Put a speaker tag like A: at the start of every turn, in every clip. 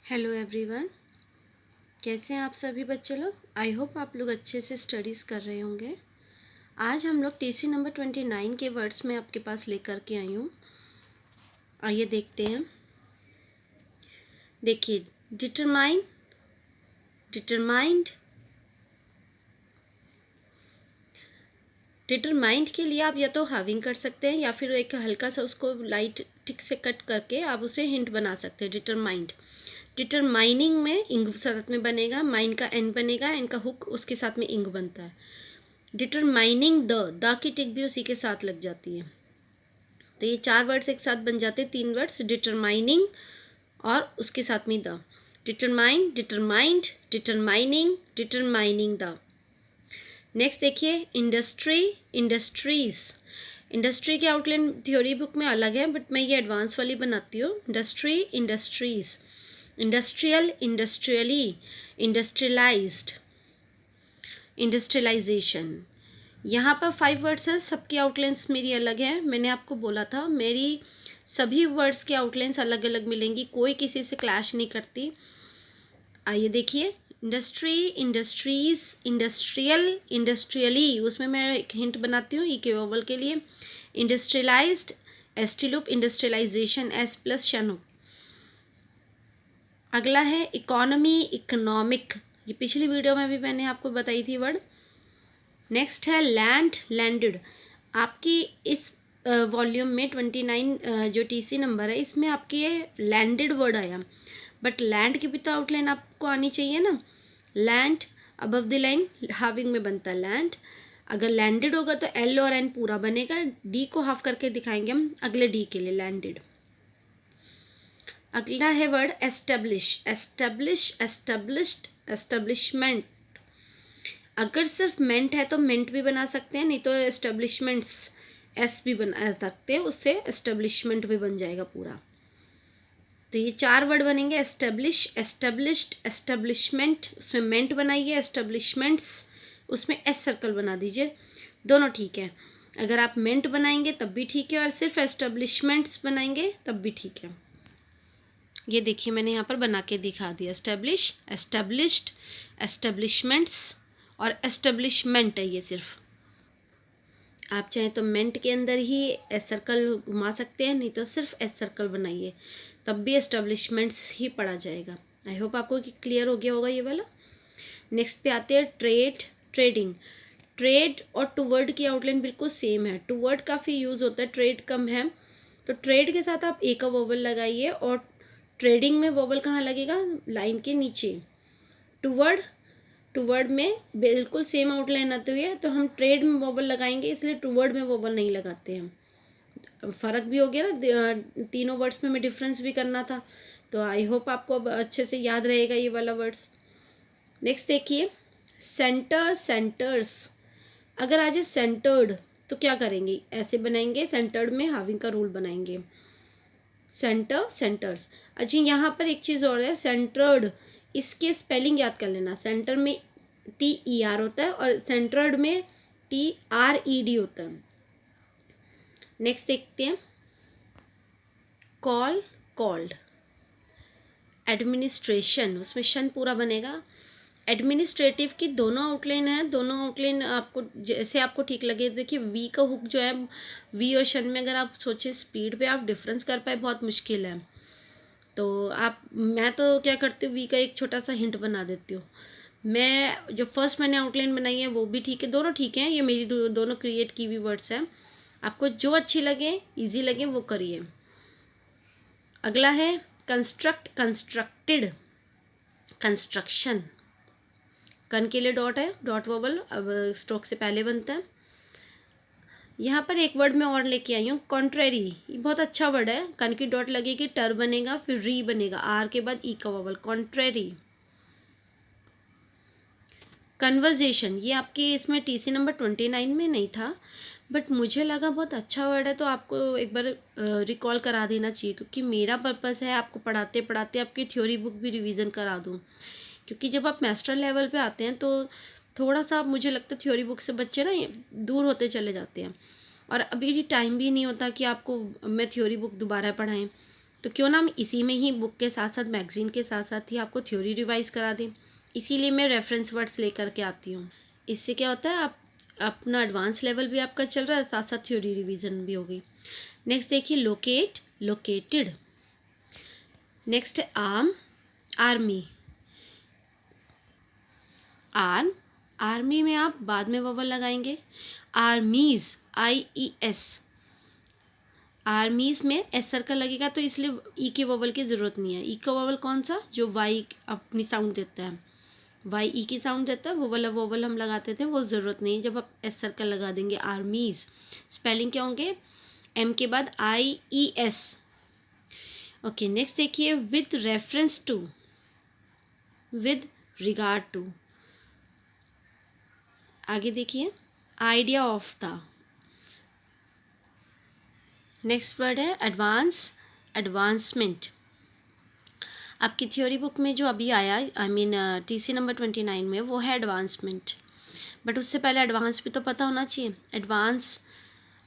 A: Hello everyone, कैसे हैं आप सभी बच्चे लोग। आई होप आप लोग अच्छे से स्टडीज़ कर रहे होंगे। आज हम लोग टीसी नंबर 29 के वर्ड्स में आपके पास लेकर के आई हूँ। आइए देखते हैं। देखिए, डिटरमाइन, डिटरमाइंड। डिटरमाइंड के लिए आप या तो हैविंग कर सकते हैं या फिर एक हल्का सा उसको लाइट टिक से कट करके आप उसे हिंट बना सकते हैं। डिटरमाइंड, डिटरमाइनिंग में इंग साथ में बनेगा, माइन का एन बनेगा, एन का हुक उसके साथ में इंग बनता है। डिटरमाइनिंग द की टिक भी उसी के साथ लग जाती है। तो ये 4 वर्ड्स एक साथ बन जाते हैं, 3 वर्ड्स, डिटरमाइनिंग और उसके साथ में the. Determine, determined, determining, determining the. Next देखिए, इंडस्ट्री, इंडस्ट्रीज। इंडस्ट्री की आउटलाइन थ्योरी बुक में अलग है, बट मैं ये एडवांस वाली बनाती हूँ। Industry, industries, industrial, industrially, industrialised, industrialisation. यहाँ पर 5 वर्ड्स हैं, सबकी आउटलाइंस मेरी अलग है। मैंने आपको बोला था मेरी सभी वर्ड्स की आउटलाइंस अलग अलग मिलेंगी, कोई किसी से क्लैश नहीं करती। आइए देखिए, इंडस्ट्री, इंडस्ट्रीज, इंडस्ट्रियल, इंडस्ट्रियली, उसमें मैं एक हिंट बनाती हूँ ई के वोवल के लिए। इंडस्ट्रियलाइज्ड, एसटी लूप, इंडस्ट्रियलाइजेशन, एस प्लस शनु। अगला है इकोनॉमी, इकोनॉमिक। ये पिछली वीडियो में भी मैंने आपको बताई थी वर्ड। नेक्स्ट है लैंड, लैंडेड। आपकी इस वॉल्यूम में 29 जो टीसी नंबर है, इसमें आपकी ये लैंडेड वर्ड आया, बट लैंड की भी तो आउटलाइन आपको आनी चाहिए ना। Land above the line having में बनता है लैंड। अगर लैंडेड होगा तो एल और एन पूरा बनेगा। डी को हाफ करके दिखाएंगे हम अगले डी के लिए, लैंडेड। अगला है word establish, establish, established, establishment. अगर सिर्फ मेंट है तो मेंट भी बना सकते हैं, नहीं तो एस्टेब्लिशमेंट्स एस भी बना सकते हैं, उससे एस्टेब्लिशमेंट भी बन जाएगा पूरा। तो ये 4 वर्ड बनेंगे, एस्टेब्लिश, एस्टेब्लिश्ड, एस्टेब्लिशमेंट, उसमें मेंट बनाइए, एस्टेब्लिशमेंट्स उसमें एस सर्कल बना दीजिए, दोनों ठीक है। अगर आप मेंट बनाएंगे तब भी ठीक है, और सिर्फ एस्टेब्लिशमेंट्स बनाएंगे तब भी ठीक है। ये देखिए, मैंने यहाँ पर बना के दिखा दिया। एस्टेब्लिश, एस्टेब्लिश्ड, एस्टेब्लिशमेंट्स और एस्टेब्लिशमेंट है ये सिर्फ। आप चाहें तो मेंट के अंदर ही एस सर्कल घुमा सकते हैं, नहीं तो सिर्फ एस सर्कल बनाइए, तब भी एस्टेब्लिशमेंट्स ही पढ़ा जाएगा। आई होप आपको क्लियर हो गया होगा ये वाला। नेक्स्ट पे आते हैं ट्रेड, ट्रेडिंग। ट्रेड और टू वर्ड की आउटलाइन बिल्कुल सेम है। टू वर्ड काफ़ी यूज़ होता है, ट्रेड कम है, तो ट्रेड के साथ आप ए का वोवल लगाइए, और ट्रेडिंग में वोवल कहाँ लगेगा, लाइन के नीचे। टू वर्ड में बिल्कुल सेम आउटलाइन आती हुई है, तो हम ट्रेड में वोवल लगाएंगे, इसलिए टू वर्ड में वोवल नहीं लगाते हैं। अब फ़र्क भी हो गया ना, तीनों वर्ड्स में हमें डिफरेंस भी करना था, तो आई होप आपको अब अच्छे से याद रहेगा ये वाला वर्ड्स। नेक्स्ट देखिए, सेंटर, सेंटर्स। अगर आज सेंटर्ड तो क्या करेंगे, ऐसे बनाएंगे, सेंटर्ड में हाविंग का रूल बनाएंगे, सेंटर, सेंटर्स। अच्छा, यहाँ पर एक चीज़ और है, सेंटर्ड, इसके स्पेलिंग याद कर लेना। सेंटर में TER होता है और सेंटर्ड में TRED होता है। नेक्स्ट देखते हैं, कॉल, कॉल्ड। एडमिनिस्ट्रेशन, उसमें शन पूरा बनेगा। एडमिनिस्ट्रेटिव की दोनों आउटलाइन है, दोनों आउटलाइन आपको जैसे आपको ठीक लगे। देखिए, वी का हुक जो है, वी और शन में अगर आप सोचें स्पीड पे आप डिफरेंस कर पाए, बहुत मुश्किल है। तो मैं तो क्या करती हूँ, वी का एक छोटा सा हिंट बना देती हूँ। मैं जो फर्स्ट मैंने आउटलाइन बनाई है वो भी ठीक है, दोनों ठीक हैं, ये मेरी दोनों क्रिएट की हुई वर्ड्स हैं। आपको जो अच्छी लगे, इजी लगे, वो करिए। अगला है कंस्ट्रक्ट, कंस्ट्रक्टेड, कंस्ट्रक्शन। कन के लिए डॉट है, डॉट वोवल अब स्ट्रोक से पहले बनता है। यहाँ पर एक वर्ड मैं और लेके आई हूँ, कॉन्ट्रेरी। ये बहुत अच्छा वर्ड है, कन की डॉट लगेगी, टर बनेगा, फिर री बनेगा, आर के बाद ई का वोवल, कॉन्ट्रेरी। कन्वर्जेशन, ये आपकी इसमें टीसी नंबर 29 में नहीं था, बट मुझे लगा बहुत अच्छा वर्ड है, तो आपको एक बार रिकॉल करा देना चाहिए, क्योंकि मेरा पर्पस है आपको पढ़ाते पढ़ाते आपकी थ्योरी बुक भी रिवीजन करा दूँ। क्योंकि जब आप मास्टर लेवल पे आते हैं तो थोड़ा सा मुझे लगता है थ्योरी बुक से बच्चे ना दूर होते चले जाते हैं, और अभी टाइम भी नहीं होता कि आपको मैं थ्योरी बुक दोबारा पढ़ाएं। तो क्यों ना हम इसी में ही बुक के साथ साथ मैगजीन के साथ साथ ही आपको थ्योरी रिवाइज करा दें। इसीलिए मैं रेफरेंस वर्ड्स लेकर के आती हूँ। इससे क्या होता है, आप अपना एडवांस लेवल भी आपका चल रहा है, साथ साथ थ्योरी रिवीजन भी होगी। नेक्स्ट देखिए लोकेट, लोकेटेड। नेक्स्ट है आर्म, आर्मी। आर्म, आर्मी में आप बाद में वोवल लगाएंगे। आर्मीज, IES। आर्मीज में एस सर्कल लगेगा तो इसलिए ई के वोवल की ज़रूरत नहीं है। ई का वोवल कौन सा, जो वाई अपनी साउंड देता है, वाई ई की साउंड देता है, वो वाला वोवल हम लगाते थे, वो ज़रूरत नहीं है जब आप एस सर्कल लगा देंगे। आर्मीज स्पेलिंग क्या होंगे, एम के बाद IES। ओके नेक्स्ट देखिए with reference to, with regard to. आगे देखिए idea of the. Next word है एडवांस, एडवांसमेंट। आपकी थ्योरी बुक में जो अभी आया, आई मीन TC नंबर 29 में, वो है एडवांसमेंट। बट उससे पहले एडवांस भी तो पता होना चाहिए। Advance,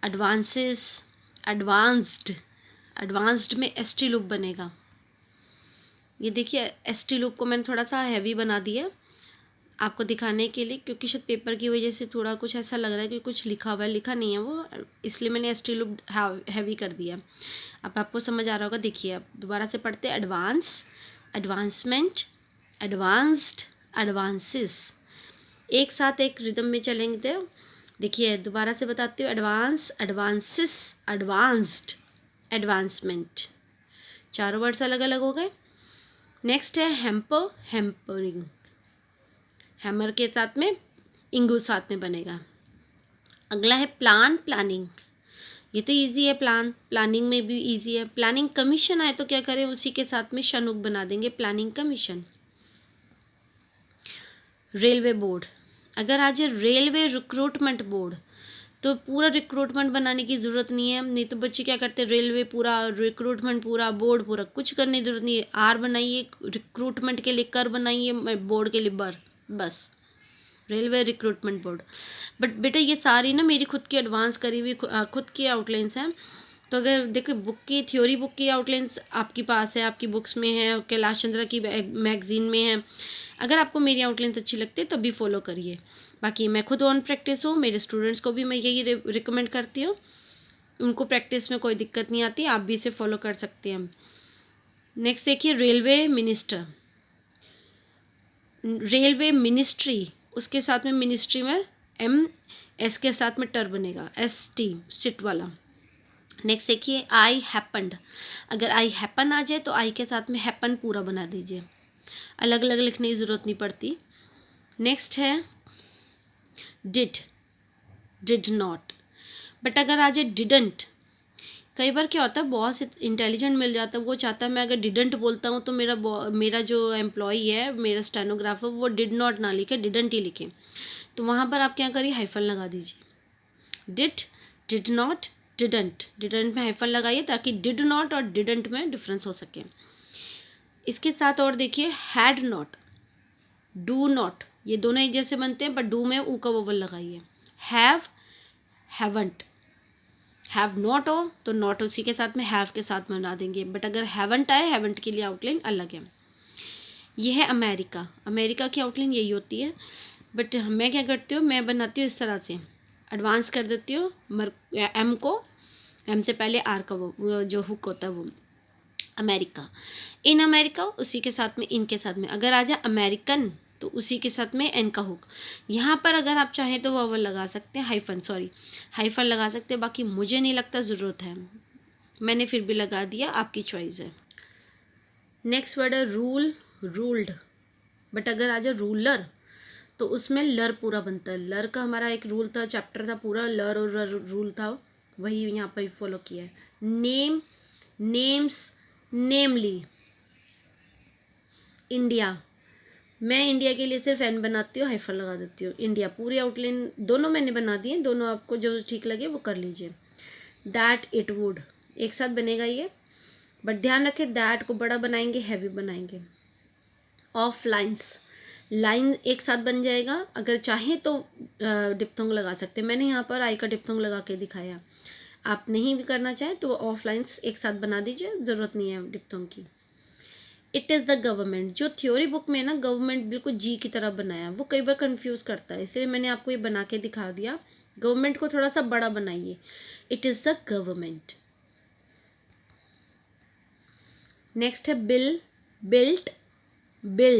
A: advances, advanced. एडवांस्ड में ST लूप बनेगा। ये देखिए ST लूप को मैंने थोड़ा सा हैवी बना दिया आपको दिखाने के लिए, क्योंकि शायद पेपर की वजह से थोड़ा कुछ ऐसा लग रहा है कि कुछ लिखा हुआ है, लिखा नहीं है वो, इसलिए मैंने ST लूप हैवी कर दिया। अब आपको समझ आ रहा होगा। देखिए अब दोबारा से पढ़ते हैं। Advance, advancement, advanced, advances. एक साथ एक रिदम में चलेंगे। देखिए दोबारा से बताती हूँ। Advance, advances, advanced, advancement. चारों वर्ड्स अलग अलग हो गए। नेक्स्ट है हेम्पर, हेम्परिंग। हैमर के साथ में इंगू साथ में बनेगा। अगला है प्लान, प्लानिंग। ये तो इजी है, प्लान, प्लानिंग में भी इजी है। प्लानिंग कमीशन आए तो क्या करें, उसी के साथ में शनुक बना देंगे, प्लानिंग कमीशन। रेलवे बोर्ड, अगर आज रेलवे रिक्रूटमेंट बोर्ड, तो पूरा रिक्रूटमेंट बनाने की ज़रूरत नहीं है। नहीं तो बच्चे क्या करते हैं, रेलवे पूरा, रिक्रूटमेंट पूरा, बोर्ड पूरा, कुछ करने की ज़रूरत नहीं है। आर बनाइए रिक्रूटमेंट के लिए, कर बनाइए बोर्ड के लिए बर, बस रेलवे रिक्रूटमेंट बोर्ड। बट बेटा ये सारी ना मेरी खुद की एडवांस करी हुई खुद की आउटलाइंस हैं। तो अगर देखो बुक की, थ्योरी बुक की आउटलाइंस आपके पास है, आपकी बुक्स में है, कैलाश चंद्रा की मैगजीन में है। अगर आपको मेरी आउटलाइंस अच्छी लगती है तब भी फॉलो करिए। बाकी मैं खुद ऑन प्रैक्टिस हूँ, मेरे स्टूडेंट्स को भी मैं यही रिकमेंड करती हूँ। उनको प्रैक्टिस में कोई दिक्कत नहीं आती, आप भी इसे फॉलो कर सकते हैं। नेक्स्ट देखिए रेलवे मिनिस्टर, रेलवे मिनिस्ट्री, उसके साथ में मिनिस्ट्री में MS के साथ में टर बनेगा, ST, सिट वाला। नेक्स्ट देखिए आई हैपन्ड। अगर आई हैपन आ जाए तो आई के साथ में हैपन पूरा बना दीजिए, अलग अलग लिखने की ज़रूरत नहीं पड़ती। नेक्स्ट है डिड, डिड नॉट। बट अगर आ जाए डिडंट, कई बार क्या होता है बहुत से इंटेलिजेंट मिल जाता है, वो चाहता है मैं अगर डिडंट बोलता हूँ तो मेरा जो एम्प्लॉई है, मेरा स्टेनोग्राफर, वो डिड नॉट ना लिखे, डिडंट ही लिखे। तो वहाँ पर आप क्या करिए, हाइफन लगा दीजिए। Did, did not, didn't, didn't में हाइफन लगाइए ताकि डिड नॉट और डिडंट में डिफरेंस हो सके। इसके साथ और देखिए हैड नॉट, डू नॉट, ये दोनों एक जैसे बनते हैं, बट डू में ऊ का वोवल लगाइए। Have, haven't. हैव नॉट हो तो नॉट उसी के साथ में हैव के साथ बना देंगे। बट अगर हैवंट आए, हैवंट के लिए आउटलाइन अलग है। ये है अमेरिका, अमेरिका की आउटलाइन यही होती है। बट मैं क्या करती हूँ, मैं बनाती हूँ इस तरह से, एडवांस कर देती हूँ एम को, एम से पहले आर का वो जो हुक होता है वो, अमेरिका। इन अमेरिका, उसी के साथ में इन के साथ में। अगर आ जाए अमेरिकन तो उसी के साथ में एन का हुक। यहाँ पर अगर आप चाहें तो वोवल लगा सकते हैं, हाइफन लगा सकते हैं। बाकी मुझे नहीं लगता ज़रूरत है, मैंने फिर भी लगा दिया, आपकी चॉइस है। नेक्स्ट वर्ड है रूल, रूल्ड। बट अगर आ जाए रूलर तो उसमें लर पूरा बनता है। लर का हमारा एक रूल था, चैप्टर था पूरा, लर और रूल था, वही यहाँ पर फॉलो किया है। नेम, नेम्स, नेमली। इंडिया, मैं इंडिया के लिए सिर्फ एन बनाती हूँ, हाइफन लगा देती हूँ। इंडिया पूरी आउटलाइन दोनों मैंने बना दी है, दोनों आपको जो ठीक लगे वो कर लीजिए। दैट, इट वुड, एक साथ बनेगा ये, बट ध्यान रखें दैट को बड़ा बनाएंगे, हैवी बनाएंगे। ऑफ लाइन्स, लाइन एक साथ बन जाएगा। अगर चाहें तो डिप्थोंग लगा सकते हैं, मैंने यहाँ पर आई का डिप्थोंग लगा के दिखाया। आप नहीं भी करना चाहें तो ऑफलाइंस एक साथ बना दीजिए, ज़रूरत नहीं है डिप्थोंग की। इट इज़ द गवर्नमेंट, जो थ्योरी बुक में ना गवर्नमेंट बिल्कुल जी की तरह बनाया, वो कई बार कंफ्यूज करता है, इसलिए मैंने आपको ये बना के दिखा दिया। गवर्नमेंट को थोड़ा सा बड़ा बनाइए, it is the government. Next है बिल, बिल्ट, बिल्ड।